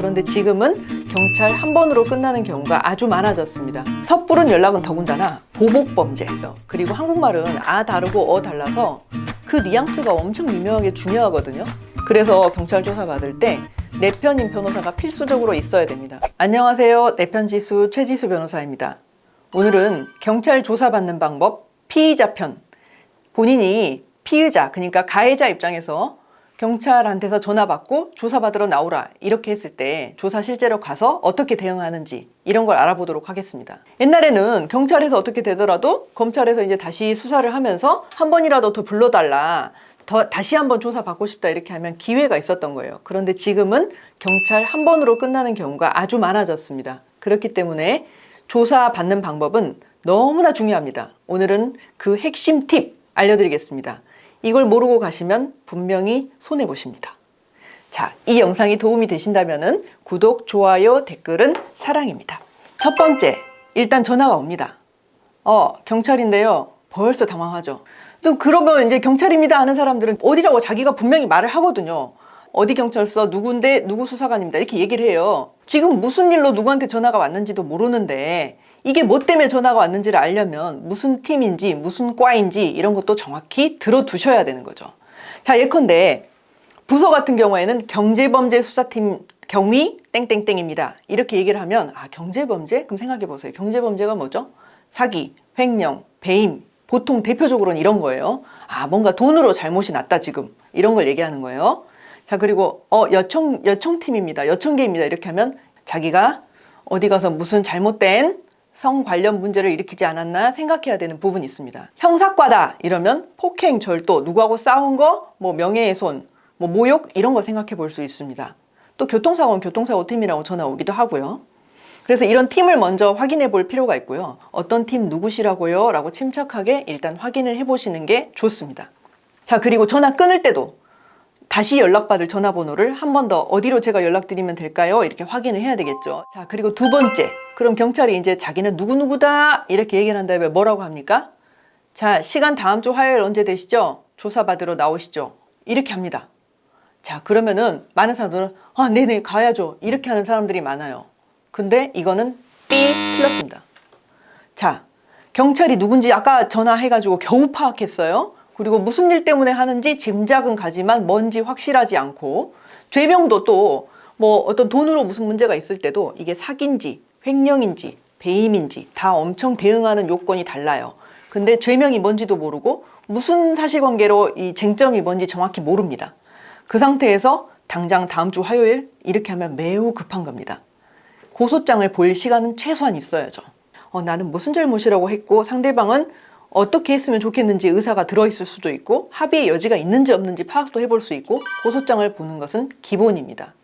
그런데 지금은 경찰 한 번으로 끝나는 경우가 아주 많아졌습니다. 섣부른 연락은 더군다나 보복범죄. 그리고 한국말은 아 다르고 어 달라서 그 뉘앙스가 엄청 미묘하게 중요하거든요. 그래서 경찰 조사 받을 때 내 편인 변호사가 필수적으로 있어야 됩니다. 안녕하세요. 내 편지수 최지수 변호사입니다. 오늘은 경찰 조사받는 방법 피의자 편. 본인이 피의자, 그러니까 가해자 입장에서 경찰한테서 전화 받고 조사받으러 나오라 이렇게 했을 때 조사 실제로 가서 어떻게 대응하는지 이런 걸 알아보도록 하겠습니다. 옛날에는 경찰에서 어떻게 되더라도 검찰에서 이제 다시 수사를 하면서 한 번이라도 더 불러달라, 다시 한번 조사받고 싶다 이렇게 하면 기회가 있었던 거예요. 그런데 지금은 경찰 한 번으로 끝나는 경우가 아주 많아졌습니다. 그렇기 때문에 조사받는 방법은 너무나 중요합니다. 오늘은 그 핵심 팁 알려드리겠습니다. 이걸 모르고 가시면 분명히 손해보십니다. 자, 이 영상이 도움이 되신다면 구독, 좋아요, 댓글은 사랑입니다. 첫 번째, 일단 전화가 옵니다. 경찰인데요. 벌써 당황하죠. 또 그러면 이제 경찰입니다 하는 사람들은 어디라고 자기가 분명히 말을 하거든요. 어디 경찰서 누군데 누구 수사관입니다 이렇게 얘기를 해요. 지금 무슨 일로 누구한테 전화가 왔는지도 모르는데 이게 뭐 때문에 전화가 왔는지를 알려면 무슨 팀인지 무슨 과인지 이런 것도 정확히 들어두셔야 되는 거죠. 자, 예컨대 부서 같은 경우에는 경제범죄 수사팀 경위 땡땡땡입니다 이렇게 얘기를 하면 경제범죄? 그럼 생각해 보세요. 경제범죄가 뭐죠? 사기, 횡령, 배임, 보통 대표적으로는 이런 거예요. 뭔가 돈으로 잘못이 났다 지금 이런 걸 얘기하는 거예요. 자, 그리고 여청팀입니다. 여청계입니다 이렇게 하면 자기가 어디 가서 무슨 잘못된 성 관련 문제를 일으키지 않았나 생각해야 되는 부분이 있습니다. 형사과다 이러면 폭행, 절도, 누구하고 싸운 거, 명예훼손, 모욕 이런 거 생각해 볼 수 있습니다. 또 교통사고는 교통사고팀이라고 전화 오기도 하고요. 그래서 이런 팀을 먼저 확인해 볼 필요가 있고요. 어떤 팀 누구시라고요? 라고 침착하게 일단 확인을 해 보시는 게 좋습니다. 자, 그리고 전화 끊을 때도 다시 연락받을 전화번호를 한 번 더 어디로 제가 연락드리면 될까요? 이렇게 확인을 해야 되겠죠. 자, 그리고 두 번째, 그럼 경찰이 이제 자기는 누구누구다 이렇게 얘기를 한 다음에 뭐라고 합니까? 자, 시간 다음 주 화요일 언제 되시죠? 조사받으러 나오시죠? 이렇게 합니다. 자, 그러면은 많은 사람들은 네네 가야죠 이렇게 하는 사람들이 많아요. 근데 이거는 틀렸습니다. 자, 경찰이 누군지 아까 전화해가지고 겨우 파악했어요. 그리고 무슨 일 때문에 하는지 짐작은 가지만 뭔지 확실하지 않고, 죄명도 또 어떤 돈으로 무슨 문제가 있을 때도 이게 사기인지 횡령인지 배임인지 다 엄청 대응하는 요건이 달라요. 근데 죄명이 뭔지도 모르고 무슨 사실관계로 이 쟁점이 뭔지 정확히 모릅니다. 그 상태에서 당장 다음 주 화요일 이렇게 하면 매우 급한 겁니다. 고소장을 볼 시간은 최소한 있어야죠. 나는 무슨 잘못이라고 했고 상대방은 어떻게 했으면 좋겠는지 의사가 들어있을 수도 있고 합의의 여지가 있는지 없는지 파악도 해볼 수 있고 고소장을 보는 것은 기본입니다.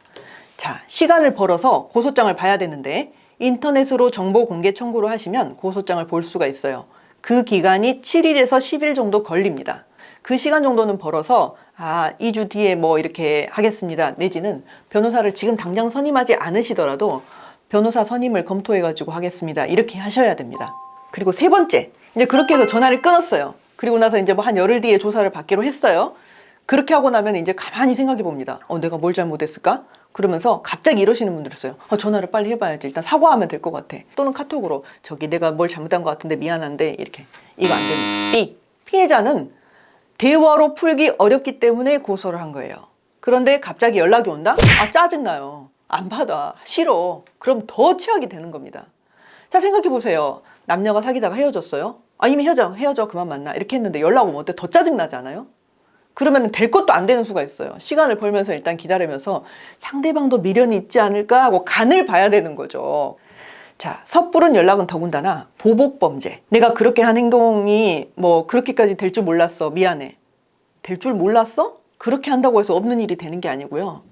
자, 시간을 벌어서 고소장을 봐야 되는데 인터넷으로 정보 공개 청구를 하시면 고소장을 볼 수가 있어요. 그 기간이 7일에서 10일 정도 걸립니다. 그 시간 정도는 벌어서 2주 뒤에 이렇게 하겠습니다 내지는 변호사를 지금 당장 선임하지 않으시더라도 변호사 선임을 검토해가지고 하겠습니다 이렇게 하셔야 됩니다. 그리고 세 번째, 이제 그렇게 해서 전화를 끊었어요. 그리고 나서 이제 한 열흘 뒤에 조사를 받기로 했어요. 그렇게 하고 나면 이제 가만히 생각해 봅니다. 내가 뭘 잘못했을까? 그러면서 갑자기 이러시는 분들 있어요. 전화를 빨리 해봐야지. 일단 사과하면 될 것 같아. 또는 카톡으로 내가 뭘 잘못한 것 같은데 미안한데 이렇게. 이거 안 됩니다. 피해자는 대화로 풀기 어렵기 때문에 고소를 한 거예요. 그런데 갑자기 연락이 온다? 짜증나요. 안 받아. 싫어. 그럼 더 최악이 되는 겁니다. 자, 생각해 보세요. 남녀가 사귀다가 헤어졌어요. 이미 헤어져 그만 만나 이렇게 했는데 연락 오면 어때? 더 짜증나지 않아요? 그러면 될 것도 안 되는 수가 있어요. 시간을 벌면서 일단 기다리면서 상대방도 미련이 있지 않을까 하고 간을 봐야 되는 거죠. 자, 섣부른 연락은 더군다나 보복범죄. 내가 그렇게 한 행동이 그렇게까지 될 줄 몰랐어. 미안해. 될 줄 몰랐어? 그렇게 한다고 해서 없는 일이 되는 게 아니고요.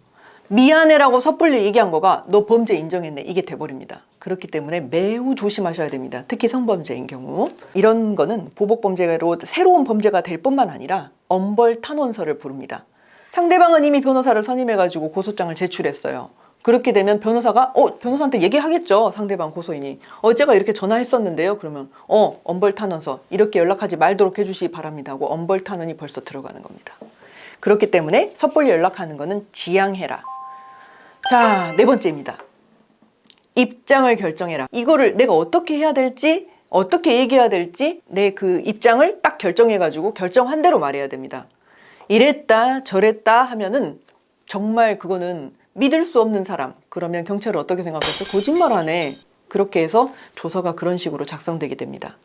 미안해라고 섣불리 얘기한 거가 너 범죄 인정했네 이게 돼버립니다. 그렇기 때문에 매우 조심하셔야 됩니다. 특히 성범죄인 경우. 이런 거는 보복범죄로 새로운 범죄가 될 뿐만 아니라 엄벌탄원서를 부릅니다. 상대방은 이미 변호사를 선임해가지고 고소장을 제출했어요. 그렇게 되면 변호사가 변호사한테 얘기하겠죠. 상대방 고소인이 제가 이렇게 전화했었는데요. 그러면 엄벌탄원서 이렇게 연락하지 말도록 해주시기 바랍니다 하고 엄벌탄원이 벌써 들어가는 겁니다. 그렇기 때문에 섣불리 연락하는 거는 지양해라. 자, 네 번째입니다. 입장을 결정해라. 이거를 내가 어떻게 해야 될지, 어떻게 얘기해야 될지 내 그 입장을 딱 결정해가지고 결정한 대로 말해야 됩니다. 이랬다 저랬다 하면은 정말 그거는 믿을 수 없는 사람, 그러면 경찰은 어떻게 생각했어? 거짓말하네. 그렇게 해서 조서가 그런 식으로 작성되게 됩니다.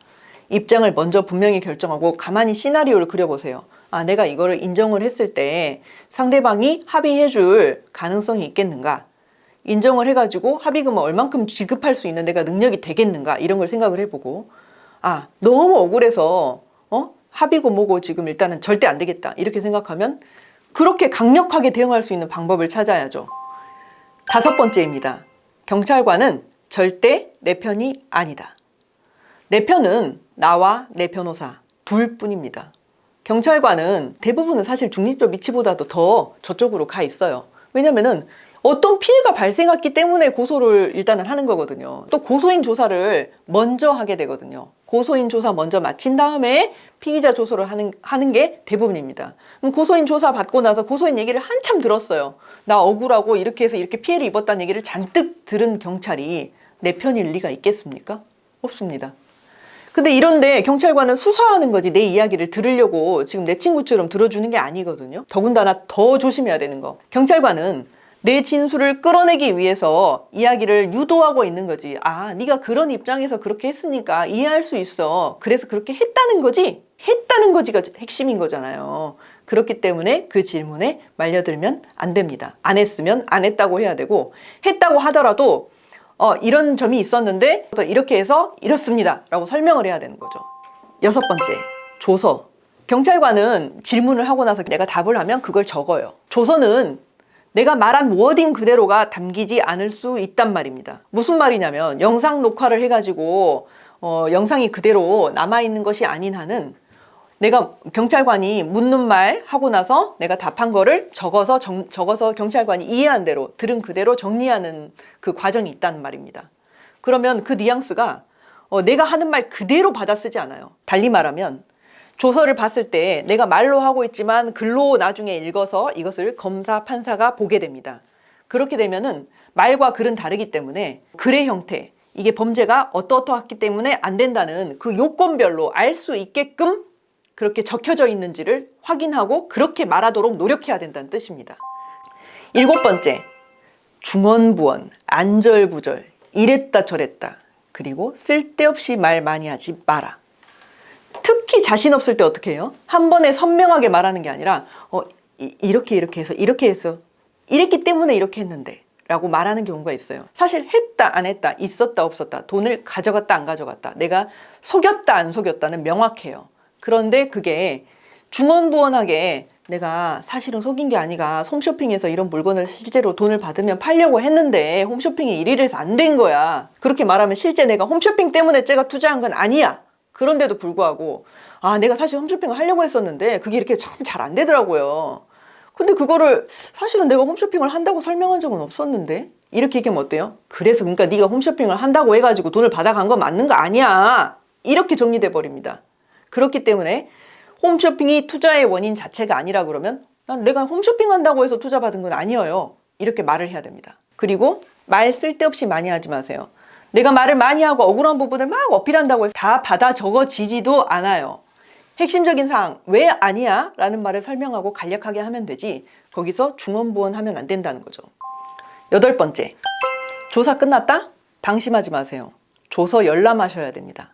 입장을 먼저 분명히 결정하고 가만히 시나리오를 그려보세요. 아, 내가 이거를 인정을 했을 때 상대방이 합의해 줄 가능성이 있겠는가? 인정을 해가지고 합의금을 얼만큼 지급할 수 있는 내가 능력이 되겠는가? 이런 걸 생각을 해보고, 아, 너무 억울해서 합의고 뭐고 지금 일단은 절대 안 되겠다. 이렇게 생각하면 그렇게 강력하게 대응할 수 있는 방법을 찾아야죠. 다섯 번째입니다. 경찰관은 절대 내 편이 아니다. 내 편은 나와 내 변호사 둘 뿐입니다. 경찰관은 대부분은 사실 중립적 위치보다도 더 저쪽으로 가 있어요. 왜냐면은 어떤 피해가 발생했기 때문에 고소를 일단은 하는 거거든요. 또 고소인 조사를 먼저 하게 되거든요. 고소인 조사 먼저 마친 다음에 피의자 조소를 하는 게 대부분입니다. 그럼 고소인 조사 받고 나서 고소인 얘기를 한참 들었어요. 나 억울하고 이렇게 해서 이렇게 피해를 입었다는 얘기를 잔뜩 들은 경찰이 내 편일 리가 있겠습니까? 없습니다. 근데 이런데 경찰관은 수사하는 거지 내 이야기를 들으려고 지금 내 친구처럼 들어주는 게 아니거든요. 더군다나 더 조심해야 되는 거. 경찰관은 내 진술을 끌어내기 위해서 이야기를 유도하고 있는 거지. 아, 네가 그런 입장에서 그렇게 했으니까 이해할 수 있어. 그래서 그렇게 했다는 거지. 했다는 거지가 핵심인 거잖아요. 그렇기 때문에 그 질문에 말려들면 안 됩니다. 안 했으면 안 했다고 해야 되고, 했다고 하더라도 이런 점이 있었는데 이렇게 해서 이렇습니다 라고 설명을 해야 되는 거죠. 여섯 번째, 조서. 경찰관은 질문을 하고 나서 내가 답을 하면 그걸 적어요. 조서는 내가 말한 워딩 그대로가 담기지 않을 수 있단 말입니다. 무슨 말이냐면 영상 녹화를 해가지고 영상이 그대로 남아있는 것이 아닌 한은 내가 경찰관이 묻는 말 하고 나서 내가 답한 거를 적어서 경찰관이 이해한 대로 들은 그대로 정리하는 그 과정이 있다는 말입니다. 그러면 그 뉘앙스가 내가 하는 말 그대로 받아 쓰지 않아요. 달리 말하면 조서를 봤을 때 내가 말로 하고 있지만 글로 나중에 읽어서 이것을 검사, 판사가 보게 됩니다. 그렇게 되면은 말과 글은 다르기 때문에 글의 형태, 이게 범죄가 어떠어떠했기 때문에 안 된다는 그 요건별로 알 수 있게끔 그렇게 적혀져 있는지를 확인하고 그렇게 말하도록 노력해야 된다는 뜻입니다. 일곱 번째, 중언부언, 안절부절, 이랬다 저랬다, 그리고 쓸데없이 말 많이 하지 마라. 특히 자신 없을 때 어떻게 해요? 한 번에 선명하게 말하는 게 아니라 이렇게 해서 이랬기 때문에 이렇게 했는데 라고 말하는 경우가 있어요. 사실 했다 안 했다, 있었다 없었다, 돈을 가져갔다 안 가져갔다, 내가 속였다 안 속였다는 명확해요. 그런데 그게 중언부언하게 내가 사실은 속인 게 아니라 홈쇼핑에서 이런 물건을 실제로 돈을 받으면 팔려고 했는데 홈쇼핑이 이래서 안 된 거야. 그렇게 말하면 실제 내가 홈쇼핑 때문에 제가 투자한 건 아니야. 그런데도 불구하고 아, 내가 사실 홈쇼핑을 하려고 했었는데 그게 이렇게 참 잘 안 되더라고요. 근데 그거를 사실은 내가 홈쇼핑을 한다고 설명한 적은 없었는데 이렇게 얘기하면 어때요? 그래서 그러니까 네가 홈쇼핑을 한다고 해가지고 돈을 받아간 건 맞는 거 아니야. 이렇게 정리돼 버립니다. 그렇기 때문에 홈쇼핑이 투자의 원인 자체가 아니라 그러면 내가 홈쇼핑 한다고 해서 투자 받은 건 아니에요. 이렇게 말을 해야 됩니다. 그리고 말 쓸데없이 많이 하지 마세요. 내가 말을 많이 하고 억울한 부분을 막 어필한다고 해서 다 받아 적어지지도 않아요. 핵심적인 사항, 왜 아니야? 라는 말을 설명하고 간략하게 하면 되지 거기서 중언부언하면 안 된다는 거죠. 여덟 번째, 조사 끝났다? 방심하지 마세요. 조서 열람하셔야 됩니다.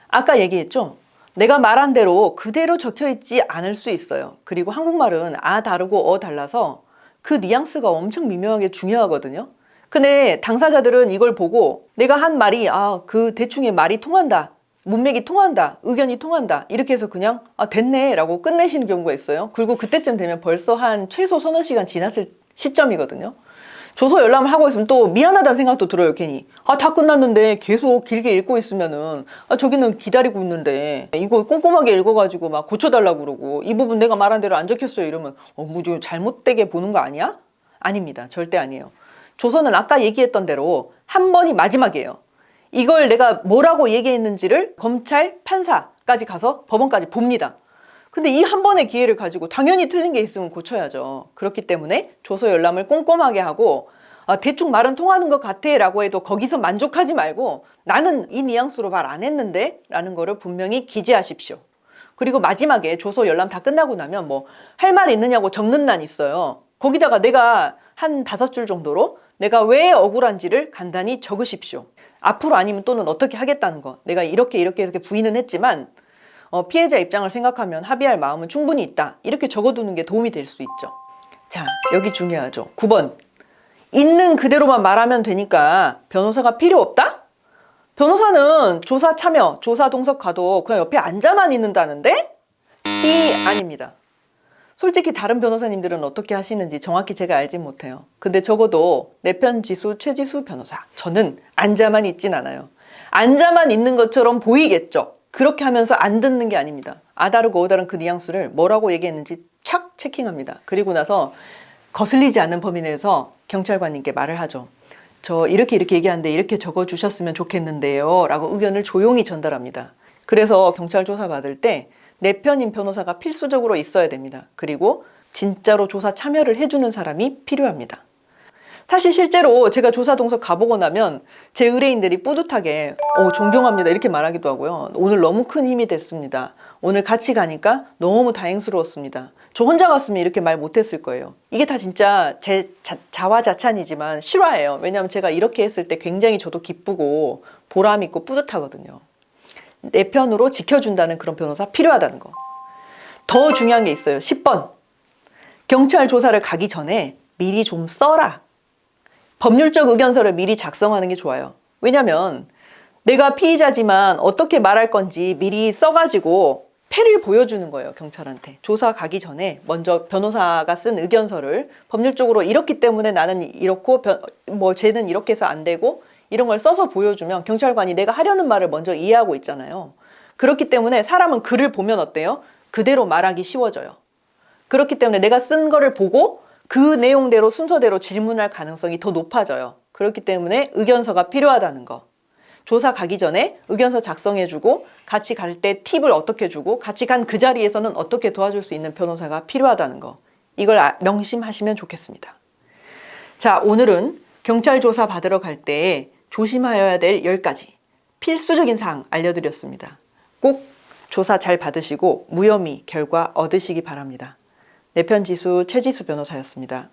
아까 얘기했죠? 내가 말한 대로 그대로 적혀있지 않을 수 있어요. 그리고 한국말은 아 다르고 달라서 그 뉘앙스가 엄청 미묘하게 중요하거든요. 근데 당사자들은 이걸 보고 내가 한 말이 그 대충의 말이 통한다, 문맥이 통한다, 의견이 통한다 이렇게 해서 그냥 됐네 라고 끝내시는 경우가 있어요. 그리고 그때쯤 되면 벌써 한 최소 서너 시간 지났을 시점이거든요. 조서 열람을 하고 있으면 또 미안하다는 생각도 들어요. 괜히 다 끝났는데 계속 길게 읽고 있으면은 저기는 기다리고 있는데 이거 꼼꼼하게 읽어가지고 막 고쳐달라고 그러고 이 부분 내가 말한 대로 안 적혔어요 이러면 뭐 좀 잘못되게 보는 거 아니야? 아닙니다. 절대 아니에요. 조서는 아까 얘기했던 대로 한 번이 마지막이에요. 이걸 내가 뭐라고 얘기했는지를 검찰, 판사까지 가서 법원까지 봅니다. 근데 이 한 번의 기회를 가지고 당연히 틀린 게 있으면 고쳐야죠. 그렇기 때문에 조서 열람을 꼼꼼하게 하고 대충 말은 통하는 것 같아 라고 해도 거기서 만족하지 말고 나는 이 뉘앙스로 말 안 했는데 라는 거를 분명히 기재하십시오. 그리고 마지막에 조서 열람 다 끝나고 나면 뭐 할 말 있느냐고 적는 란 있어요. 거기다가 내가 한 5줄 정도로 내가 왜 억울한지를 간단히 적으십시오. 앞으로 아니면 또는 어떻게 하겠다는 거. 내가 이렇게 부인은 했지만 피해자 입장을 생각하면 합의할 마음은 충분히 있다. 이렇게 적어두는 게 도움이 될 수 있죠. 자, 여기 중요하죠. 9번. 있는 그대로만 말하면 되니까 변호사가 필요 없다? 변호사는 조사 참여, 조사 동석 가도 그냥 옆에 앉아만 있는다는데? 아닙니다. 솔직히 다른 변호사님들은 어떻게 하시는지 정확히 제가 알진 못해요. 근데 적어도 내 편 지수 최지수 변호사, 저는 앉아만 있진 않아요. 앉아만 있는 것처럼 보이겠죠. 그렇게 하면서 안 듣는 게 아닙니다. 아다르고 어다른 그 뉘앙스를 뭐라고 얘기했는지 착 체킹합니다. 그리고 나서 거슬리지 않는 범위 내에서 경찰관님께 말을 하죠. 저 이렇게 얘기하는데 이렇게 적어주셨으면 좋겠는데요 라고 의견을 조용히 전달합니다. 그래서 경찰 조사 받을 때 내 편인 변호사가 필수적으로 있어야 됩니다. 그리고 진짜로 조사 참여를 해주는 사람이 필요합니다. 사실 실제로 제가 조사 동석 가보고 나면 제 의뢰인들이 뿌듯하게 존경합니다 이렇게 말하기도 하고요. 오늘 너무 큰 힘이 됐습니다. 오늘 같이 가니까 너무 다행스러웠습니다. 저 혼자 갔으면 이렇게 말 못했을 거예요. 이게 다 진짜 제 자화자찬이지만 실화예요. 왜냐하면 제가 이렇게 했을 때 굉장히 저도 기쁘고 보람 있고 뿌듯하거든요. 내 편으로 지켜준다는 그런 변호사 필요하다는 거. 더 중요한 게 있어요. 10번. 경찰 조사를 가기 전에 미리 좀 써라. 법률적 의견서를 미리 작성하는 게 좋아요. 왜냐면 내가 피의자지만 어떻게 말할 건지 미리 써가지고 패를 보여주는 거예요. 경찰한테. 조사 가기 전에 먼저 변호사가 쓴 의견서를 법률적으로 이렇기 때문에 나는 이렇고 쟤는 이렇게 해서 안 되고 이런 걸 써서 보여주면 경찰관이 내가 하려는 말을 먼저 이해하고 있잖아요. 그렇기 때문에 사람은 글을 보면 어때요? 그대로 말하기 쉬워져요. 그렇기 때문에 내가 쓴 거를 보고 그 내용대로 순서대로 질문할 가능성이 더 높아져요. 그렇기 때문에 의견서가 필요하다는 거. 조사 가기 전에 의견서 작성해주고 같이 갈 때 팁을 어떻게 주고 같이 간 그 자리에서는 어떻게 도와줄 수 있는 변호사가 필요하다는 거. 이걸 명심하시면 좋겠습니다. 자, 오늘은 경찰 조사 받으러 갈 때 조심하여야 될 10가지 필수적인 사항 알려드렸습니다. 꼭 조사 잘 받으시고 무혐의 결과 얻으시기 바랍니다. 내 편 지수 최지수 변호사였습니다.